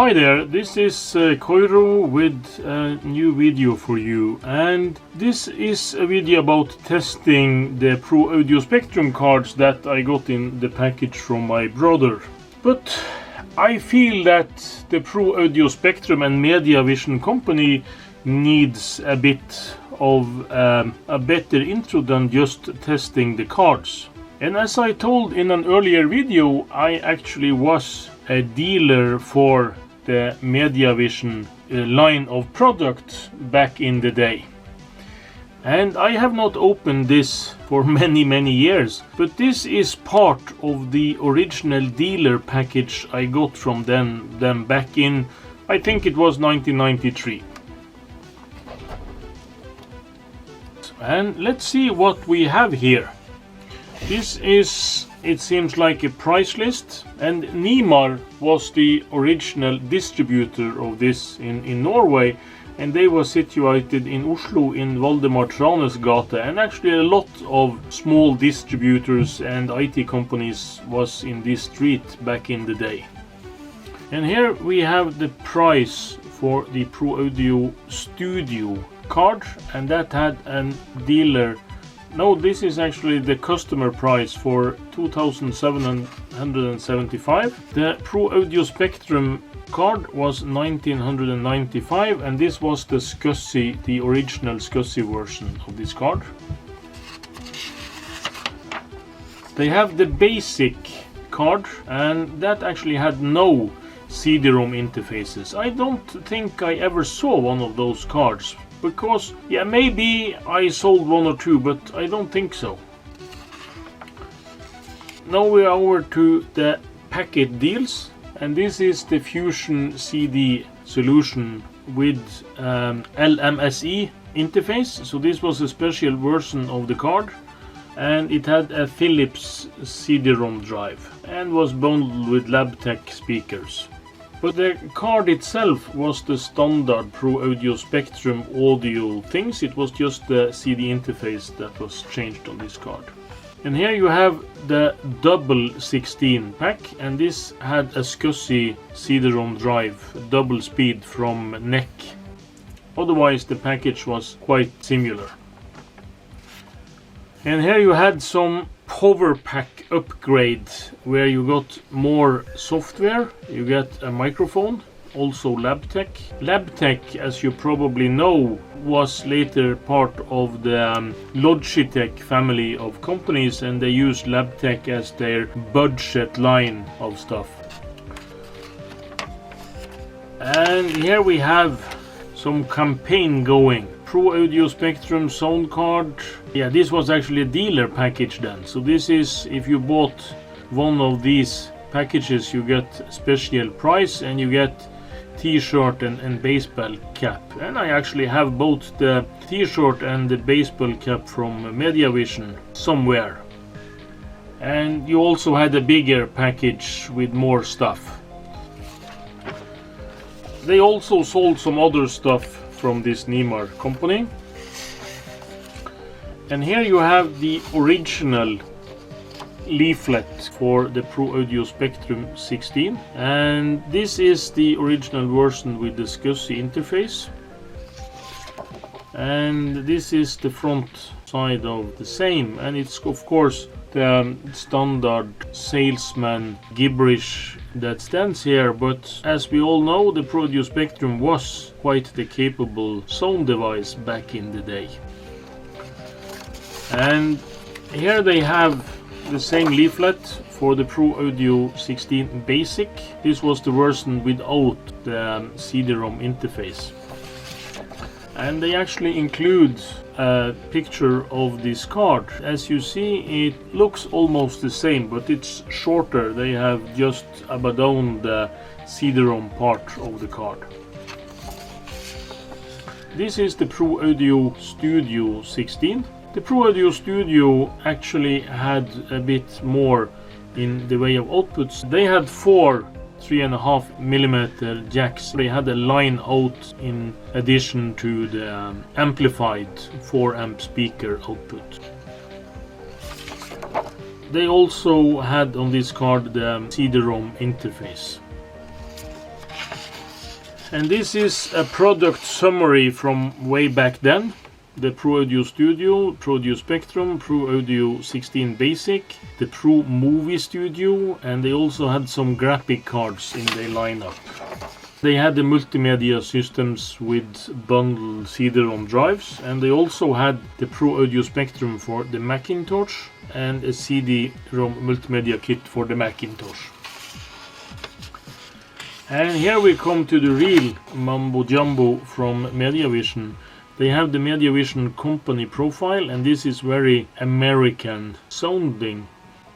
Hi there, this is Koiro with a new video for you, and this is a video about testing the ProAudioSpectrum cards that I got in the package from my brother. But I feel that the ProAudioSpectrum and MediaVision company needs a bit of a better intro than just testing the cards. And as I told in an earlier video, I actually was a dealer for the MediaVision line of products back in the day. And I have not opened this for many years, but this is part of the original dealer package I got from them back in, I think it was 1993. And let's see what we have here. This is, it seems like a price list, and Nimar was the original distributor of this in Norway, and they were situated in Oslo in Valdemar Tranes gate, and actually a lot of small distributors and IT companies was in this street back in the day. And here we have the price for the ProAudio Studio card, and that had a dealer. No, this is actually the customer price for 2,775. The ProAudioSpectrum card was 1,995, and this was the SCSI, the original SCSI version of this card. They have the basic card, and that actually had no CD-ROM interfaces. I don't think I ever saw one of those cards. Because, yeah, maybe I sold one or two, but I don't think so. Now we are over to the packet deals, and this is the Fusion CD solution with LMSE interface. So this was a special version of the card, and it had a Philips CD-ROM drive and was bundled with LabTech speakers. But the card itself was the standard ProAudioSpectrum audio things. It was just the CD interface that was changed on this card. And here you have the double 16 pack, and this had a SCSI CD-ROM drive, double speed from NEC. Otherwise the package was quite similar. And here you had some power pack upgrade where you got more software, you get a microphone, also LabTech. LabTech, as you probably know, was later part of the Logitech family of companies, and they used LabTech as their budget line of stuff. And here we have some campaign going. ProAudioSpectrum sound card. Yeah, this was actually a dealer package then. So this is, if you bought one of these packages, you get special price, and you get t-shirt and baseball cap. And I actually have both the t-shirt and the baseball cap from MediaVision somewhere. And you also had a bigger package with more stuff. They also sold some other stuff from this Nimar company. And here you have the original leaflet for the ProAudioSpectrum 16, and this is the original version with the SCSI interface, and this is the front side of the same, and it's of course the standard salesman gibberish that stands here, but as we all know, the ProAudioSpectrum was quite the capable sound device back in the day. And here they have the same leaflet for the ProAudio 16 Basic. This was the version without the CD-ROM interface. And they actually include a picture of this card. As you see, it looks almost the same, but it's shorter. They have just added down the CD-ROM part of the card. This is the ProAudio Studio 16. The ProAudio Studio actually had a bit more in the way of outputs. They had 4 3.5mm jacks. They had a line out in addition to the amplified 4-amp speaker output. They also had on this card the CD-ROM interface. And this is a product summary from way back then. The Pro Audio Studio, ProAudioSpectrum, Pro Audio 16 Basic, the Pro Movie Studio, and they also had some graphic cards in their lineup. They had the multimedia systems with bundled CD-ROM drives, and they also had the ProAudioSpectrum for the Macintosh and a CD-ROM multimedia kit for the Macintosh. And here we come to the real Mambo Jumbo from MediaVision. They have the MediaVision company profile, and this is very American sounding.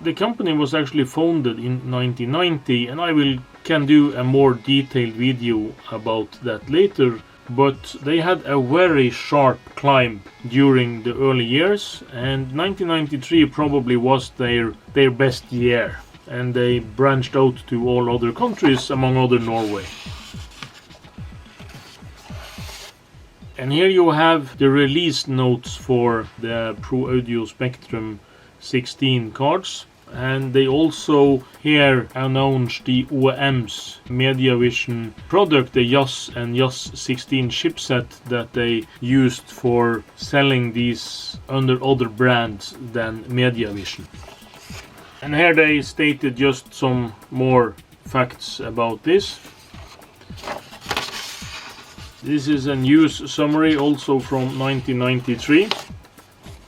The company was actually founded in 1990, and I can do a more detailed video about that later, but they had a very sharp climb during the early years, and 1993 probably was their best year, and they branched out to all other countries, among other Norway. And here you have the release notes for the ProAudioSpectrum 16 cards, and they also here announce the OEM's MediaVision product, the YAS and YAS 16 chipset that they used for selling these under other brands than MediaVision. And here they stated just some more facts about this. This is a news summary also from 1993.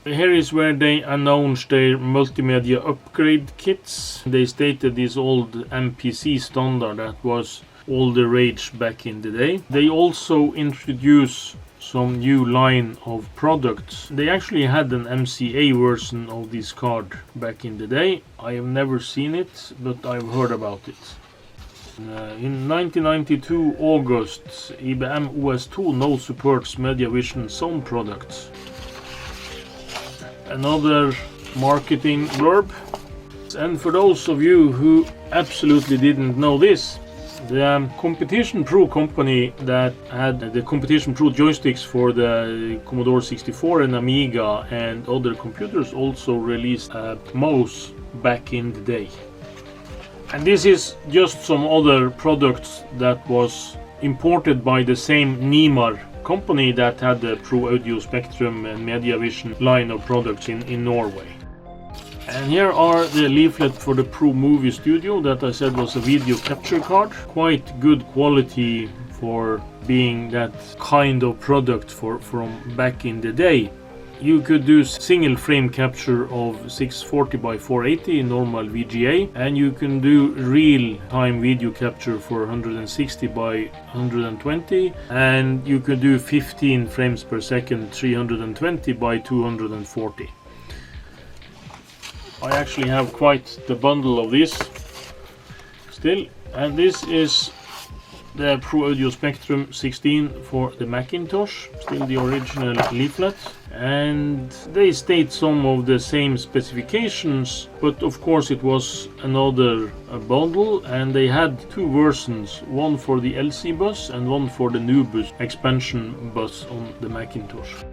Here is where they announced their multimedia upgrade kits. They stated this old MPC standard that was all the rage back in the day. They also introduced some new line of products. They actually had an MCA version of this card back in the day. I have never seen it, but I've heard about it. In 1992 August, IBM OS2 now supports MediaVision sound products. Another marketing blurb. And for those of you who absolutely didn't know this, the Competition Pro company that had the Competition Pro joysticks for the Commodore 64 and Amiga and other computers also released a mouse back in the day. And this is just some other products that was imported by the same Nimar company that had the ProAudioSpectrum and MediaVision line of products in Norway. And here are the leaflet for the Pro Movie Studio that I said was a video capture card. Quite good quality for being that kind of product from back in the day. You could do single frame capture of 640 by 480 in normal VGA, and you can do real time video capture for 160 by 120, and you can do 15 frames per second 320 by 240. I actually have quite the bundle of this still, and this is the ProAudioSpectrum 16 for the Macintosh, still the original leaflet, and they state some of the same specifications, but of course it was another bundle, and they had two versions, one for the LC bus and one for the new bus expansion bus on the Macintosh.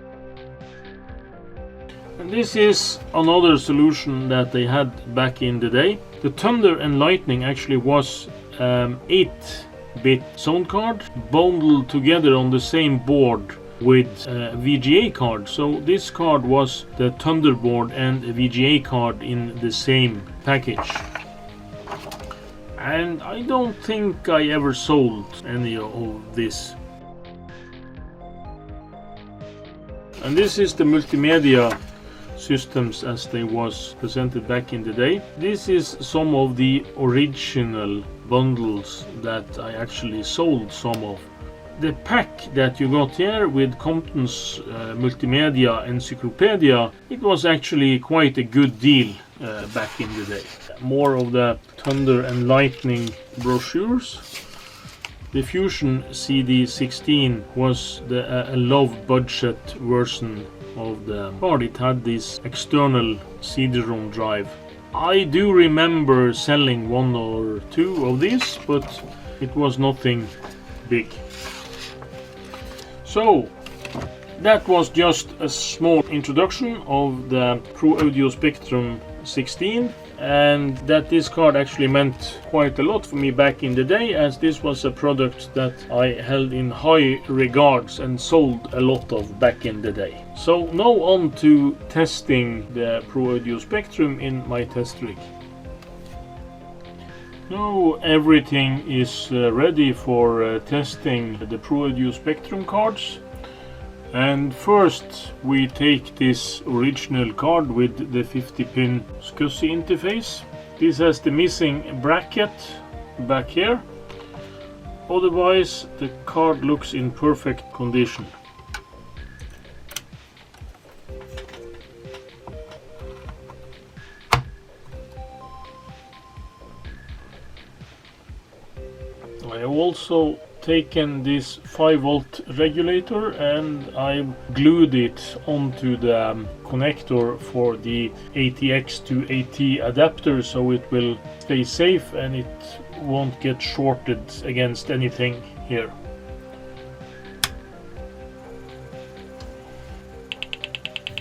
And this is another solution that they had back in the day. The Thunder and Lightning actually was 8-bit sound card bundled together on the same board with a VGA card. So this card was the Thunderboard and a VGA card in the same package. And I don't think I ever sold any of this. And this is the multimedia systems as they was presented back in the day. This is some of the original bundles that I actually sold some of. The pack that you got here with Compton's Multimedia Encyclopedia, it was actually quite a good deal back in the day. More of the Thunder and Lightning brochures. The Fusion CD16 was a low budget version of the card. It had this external CD-ROM drive. I do remember selling one or two of these, but it was nothing big. So that was just a small introduction of the ProAudioSpectrum 16, and that this card actually meant quite a lot for me back in the day, as this was a product that I held in high regards and sold a lot of back in the day. So now on to testing the ProAudioSpectrum in my test rig. Now everything is ready for testing the ProAudioSpectrum cards. And first we take this original card with the 50-pin SCSI interface. This has the missing bracket back here. Otherwise the card looks in perfect condition. I have also taken this 5-volt regulator and I glued it onto the connector for the ATX to AT adapter, so it will stay safe and it won't get shorted against anything here.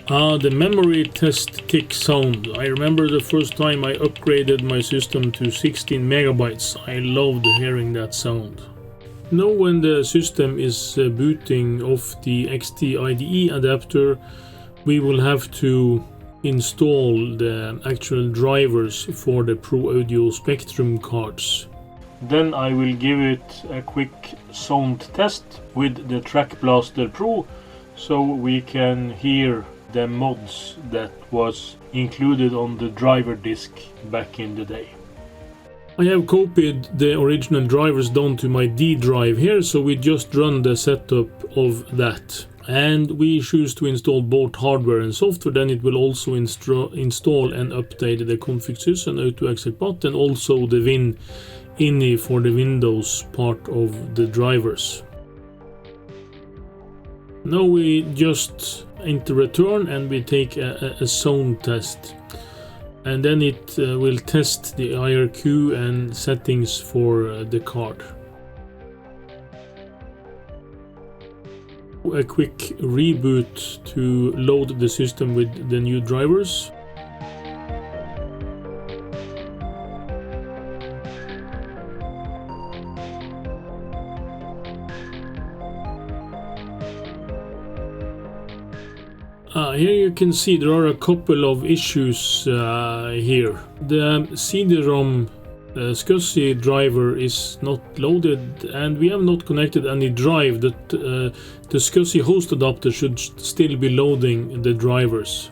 The memory test tick sound. I remember the first time I upgraded my system to 16 megabytes. I loved hearing that sound. Now when the system is booting off the XT IDE adapter, we will have to install the actual drivers for the ProAudioSpectrum cards. Then I will give it a quick sound test with the Track Blaster Pro, so we can hear the mods that was included on the driver disc back in the day. I have copied the original drivers down to my D drive here, so we just run the setup of that. And we choose to install both hardware and software. Then it will also install and update the configsys and AutoExecBot, and also the ini for the Windows part of the drivers. Now we just enter return and we take a sound test, and then it will test the IRQ and settings for the card. A quick reboot to load the system with the new drivers. Here you can see there are a couple of issues here. The CD-ROM SCSI driver is not loaded, and we have not connected any drive. That the SCSI host adapter should still be loading the drivers.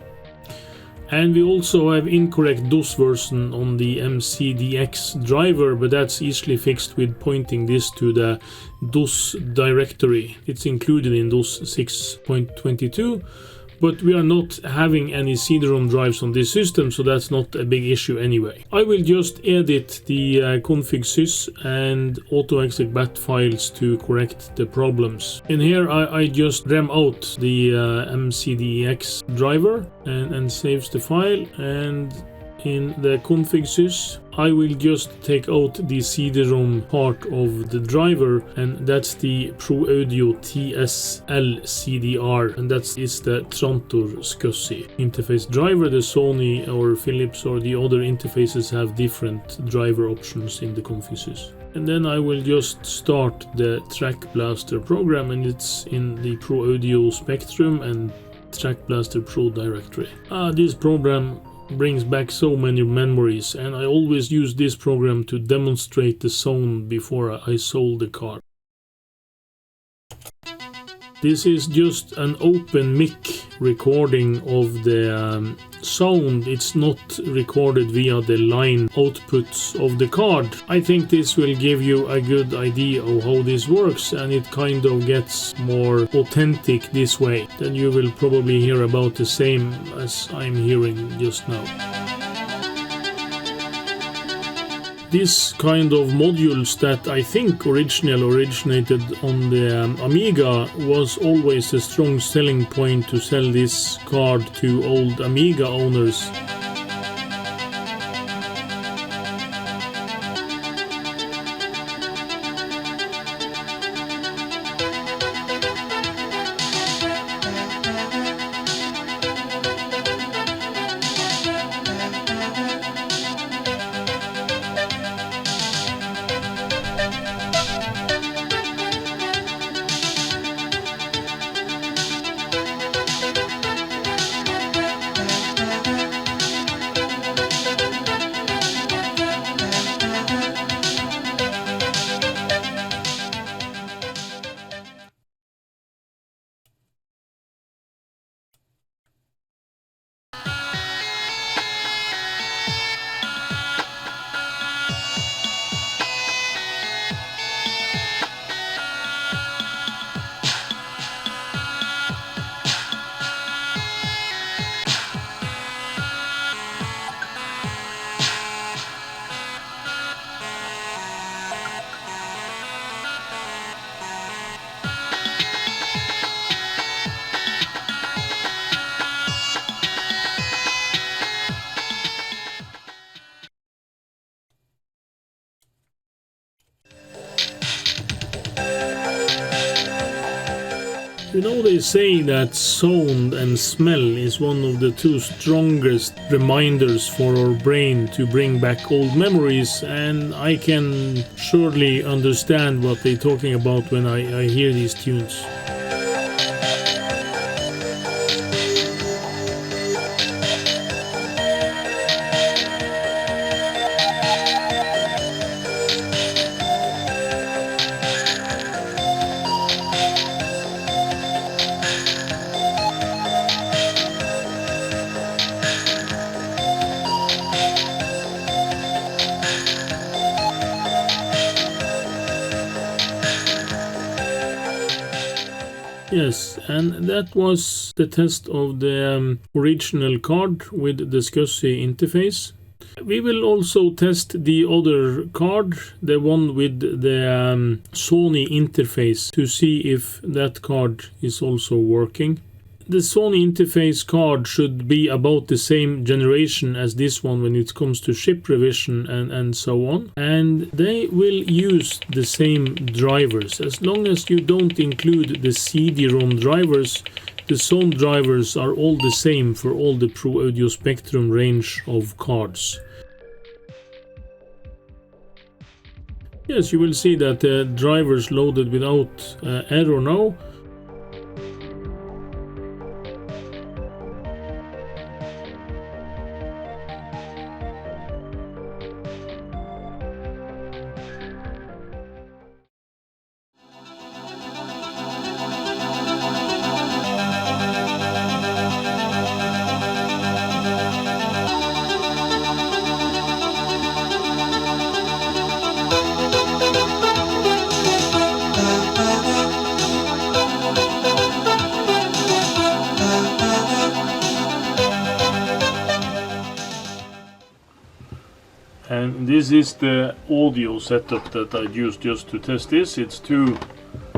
And we also have incorrect DOS version on the MCDX driver, but that's easily fixed with pointing this to the DOS directory. It's included in DOS 6.22. But we are not having any CD-ROM drives on this system, so that's not a big issue anyway. I will just edit the configsys and AutoExecBat files to correct the problems. In here I just rem out the MCDX driver and saves the file, and in the configsys I will just take out the CD-ROM part of the driver, and that's the ProAudio TSL CDR, and that is the Trantor SCSI interface driver. The Sony or Philips or the other interfaces have different driver options in the configsys. And then I will just start the Track Blaster program, and it's in the ProAudioSpectrum and Track Blaster Pro directory. This program brings back so many memories, and I always use this program to demonstrate the sound before I sold the card. This is just an open mic recording of the sound. It's not recorded via the line outputs of the card. I think this will give you a good idea of how this works, and it kind of gets more authentic this way. Then you will probably hear about the same as I'm hearing just now. This kind of modules that I think originated on the Amiga was always a strong selling point to sell this card to old Amiga owners. You know, they say that sound and smell is one of the two strongest reminders for our brain to bring back old memories, and I can surely understand what they're talking about when I hear these tunes. Yes, and that was the test of the original card with the SCSI interface. We will also test the other card, the one with the Sony interface, to see if that card is also working. The Sony interface card should be about the same generation as this one when it comes to chip revision and so on. And they will use the same drivers. As long as you don't include the CD-ROM drivers, the sound drivers are all the same for all the ProAudioSpectrum range of cards. Yes, you will see that the drivers loaded without error now. And this is the audio setup that I used just to test this. It's two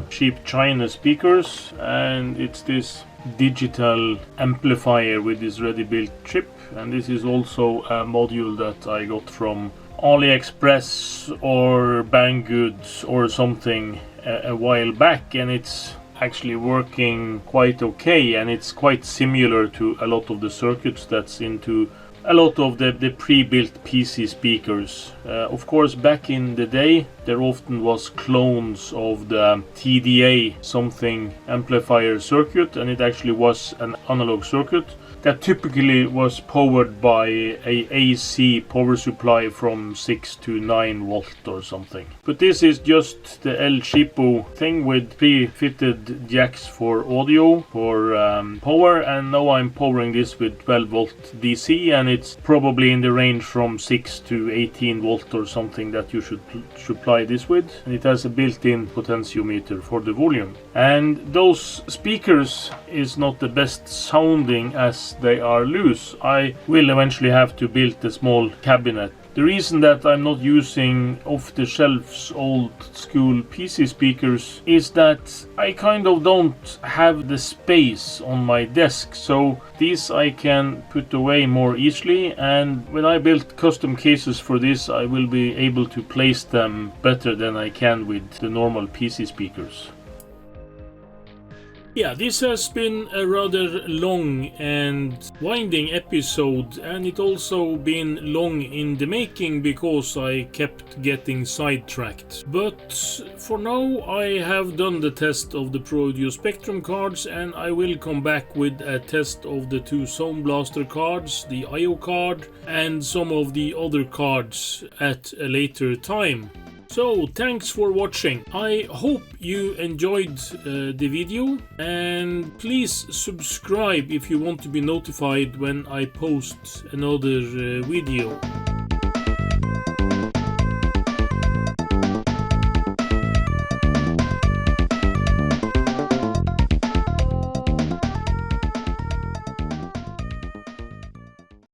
cheap China speakers, and it's this digital amplifier with this ready-built chip. And this is also a module that I got from AliExpress or Banggood or something a while back, and it's actually working quite okay, and it's quite similar to a lot of the circuits that's into a lot of the pre-built PC speakers. Of course, back in the day there often was clones of the TDA something amplifier circuit, and it actually was an analog circuit that typically was powered by a AC power supply from 6 to 9 volt or something. But this is just the El Cheapo thing with pre-fitted jacks for audio, for power, and now I'm powering this with 12 volt DC, and it's probably in the range from 6 to 18 volt or something that you should supply this with. And it has a built-in potentiometer for the volume. And those speakers is not the best sounding as they are loose. I will eventually have to build a small cabinet. The reason that I'm not using off-the-shelf old school PC speakers is that I kind of don't have the space on my desk, so these I can put away more easily, and when I build custom cases for this I will be able to place them better than I can with the normal PC speakers. Yeah, this has been a rather long and winding episode, and it also been long in the making because I kept getting sidetracked. But for now I have done the test of the ProAudioSpectrum cards, and I will come back with a test of the two Sound Blaster cards, the IO card, and some of the other cards at a later time. So, thanks for watching. I hope you enjoyed the video, and please subscribe if you want to be notified when I post another video.